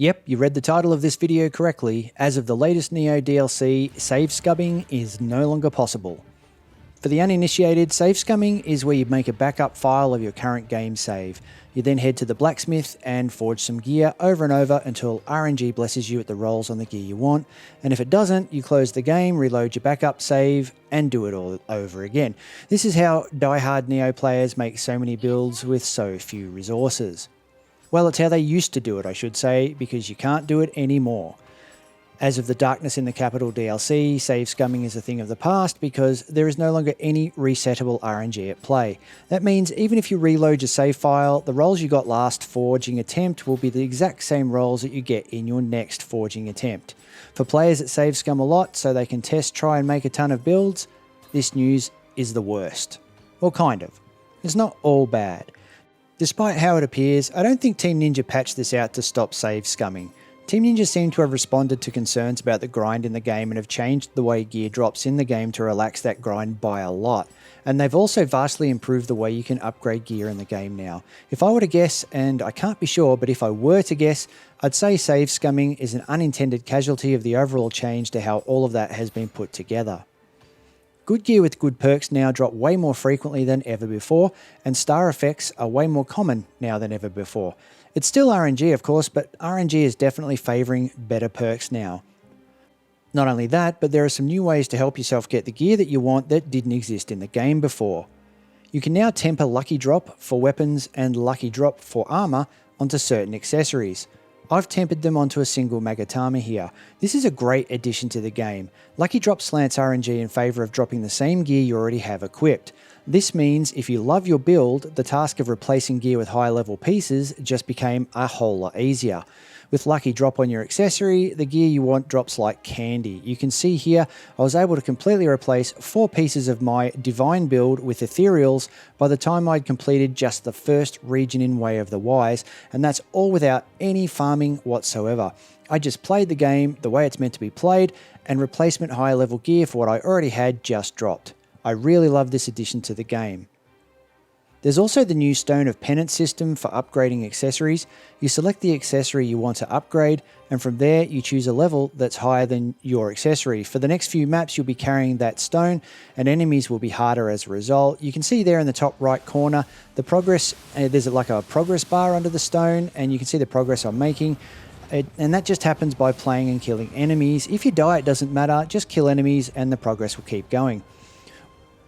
Yep, you read the title of this video correctly. As of the latest Nioh DLC, save scumming is no longer possible. For the uninitiated, save scumming is where you make a backup file of your current game save. You then head to the blacksmith and forge some gear over and over until RNG blesses you at the rolls on the gear you want, and if it doesn't, you close the game, reload your backup save, and do it all over again. This is how diehard Nioh players make so many builds with so few resources. Well, it's how they used to do it, I should say, because you can't do it anymore. As of the Darkness in the Capital DLC, save scumming is a thing of the past because there is no longer any resettable RNG at play. That means even if you reload your save file, the rolls you got last forging attempt will be the exact same rolls that you get in your next forging attempt. For players that save scum a lot so they can test, try and make a ton of builds, this news is the worst. Well, kind of. It's not all bad. Despite how it appears, I don't think Team Ninja patched this out to stop save scumming. Team Ninja seem to have responded to concerns about the grind in the game and have changed the way gear drops in the game to relax that grind by a lot. And they've also vastly improved the way you can upgrade gear in the game now. If I were to guess, and I can't be sure, but if I were to guess, I'd say save scumming is an unintended casualty of the overall change to how all of that has been put together. Good gear with good perks now drop way more frequently than ever before, and star effects are way more common now than ever before. It's still RNG, of course, but RNG is definitely favouring better perks now. Not only that, but there are some new ways to help yourself get the gear that you want that didn't exist in the game before. You can now temper Lucky Drop for weapons and Lucky Drop for armour onto certain accessories. I've tempered them onto a single Magatama here. This is a great addition to the game. Lucky Drop slants RNG in favour of dropping the same gear you already have equipped. This means if you love your build, the task of replacing gear with high level pieces just became a whole lot easier. With Lucky Drop on your accessory, the gear you want drops like candy. You can see here, I was able to completely replace 4 pieces of my Divine build with Ethereals by the time I'd completed just the first region in Way of the Wise, and that's all without any farming whatsoever. I just played the game the way it's meant to be played, and replacement higher level gear for what I already had just dropped. I really love this addition to the game. There's also the new Stone of Penance system for upgrading accessories. You select the accessory you want to upgrade, and from there you choose a level that's higher than your accessory. For the next few maps you'll be carrying that stone, and enemies will be harder as a result. You can see there in the top right corner the progress, there's like a progress bar under the stone, and you can see the progress I'm making. And that just happens by playing and killing enemies. If you die, it doesn't matter, just kill enemies and the progress will keep going.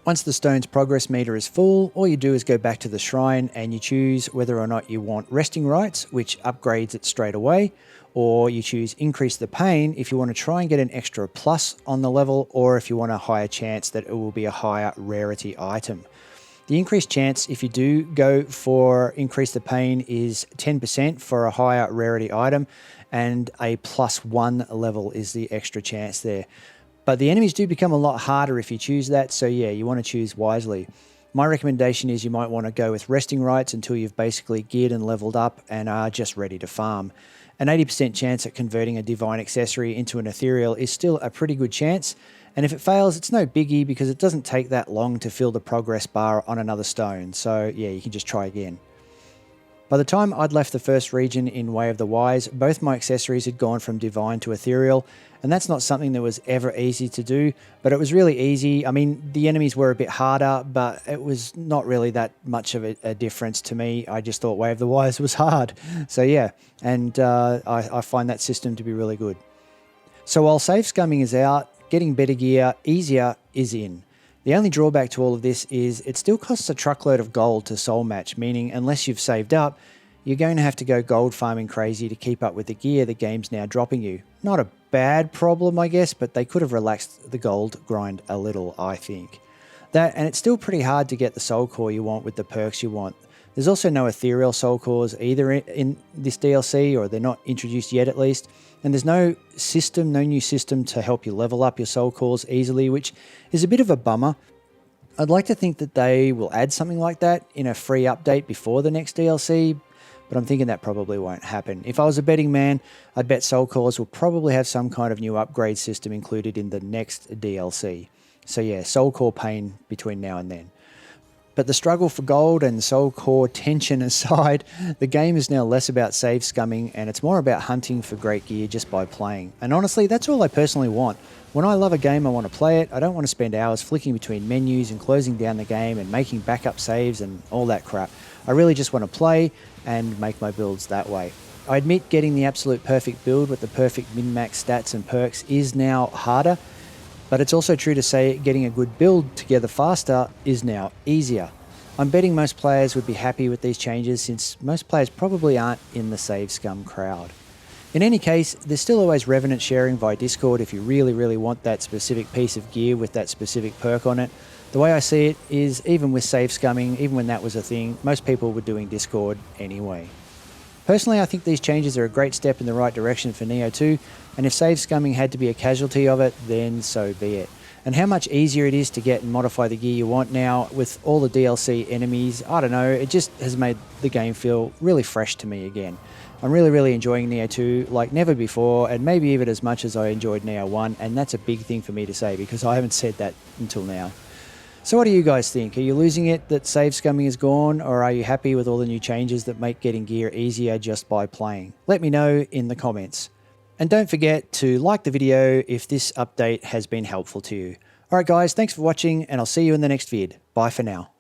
Once the stone's progress meter is full, all you do is go back to the shrine and you choose whether or not you want resting rights, which upgrades it straight away, or you choose increase the pain if you want to try and get an extra plus on the level, or if you want a higher chance that it will be a higher rarity item. The increased chance if you do go for increase the pain is 10% for a higher rarity item, and a +1 level is the extra chance there. But the enemies do become a lot harder if you choose that, so yeah, you want to choose wisely. My recommendation is you might want to go with resting rights until you've basically geared and leveled up and are just ready to farm. An 80% chance at converting a divine accessory into an ethereal is still a pretty good chance, and if it fails, it's no biggie because it doesn't take that long to fill the progress bar on another stone, so yeah, you can just try again. By the time I'd left the first region in Way of the Wise, both my accessories had gone from divine to ethereal, and that's not something that was ever easy to do, but it was really easy. I mean, the enemies were a bit harder, but it was not really that much of a difference to me. I just thought Way of the Wise was hard. So yeah, and I find that system to be really good. So while save scumming is out, getting better gear easier is in. The only drawback to all of this is it still costs a truckload of gold to soul match, meaning unless you've saved up, you're going to have to go gold farming crazy to keep up with the gear the game's now dropping you. Not a bad problem, I guess, but they could have relaxed the gold grind a little, I think. And it's still pretty hard to get the soul core you want with the perks you want. There's also no ethereal soul cores either in this DLC, or they're not introduced yet at least. And there's no new system to help you level up your soul cores easily, which is a bit of a bummer. I'd like to think that they will add something like that in a free update before the next DLC, but I'm thinking that probably won't happen. If I was a betting man, I'd bet soul cores will probably have some kind of new upgrade system included in the next DLC. So yeah, Soulcore Pain between now and then. But the struggle for gold and Soulcore tension aside, the game is now less about save scumming and it's more about hunting for great gear just by playing. And honestly, that's all I personally want. When I love a game, I want to play it. I don't want to spend hours flicking between menus and closing down the game and making backup saves and all that crap. I really just want to play and make my builds that way. I admit getting the absolute perfect build with the perfect min-max stats and perks is now harder, but it's also true to say getting a good build together faster is now easier. I'm betting most players would be happy with these changes since most players probably aren't in the Save Scum crowd. In any case, there's still always Revenant sharing via Discord if you really want that specific piece of gear with that specific perk on it. The way I see it is even with Save Scumming, even when that was a thing, most people were doing Discord anyway. Personally, I think these changes are a great step in the right direction for Nioh 2, and if Save Scumming had to be a casualty of it, then so be it. And how much easier it is to get and modify the gear you want now with all the DLC enemies, I don't know, it just has made the game feel really fresh to me again. I'm really enjoying Nioh 2 like never before, and maybe even as much as I enjoyed Nioh 1, and that's a big thing for me to say because I haven't said that until now. So what do you guys think? Are you losing it that Save Scumming is gone, or are you happy with all the new changes that make getting gear easier just by playing? Let me know in the comments. And don't forget to like the video if this update has been helpful to you. Alright guys, thanks for watching and I'll see you in the next vid. Bye for now.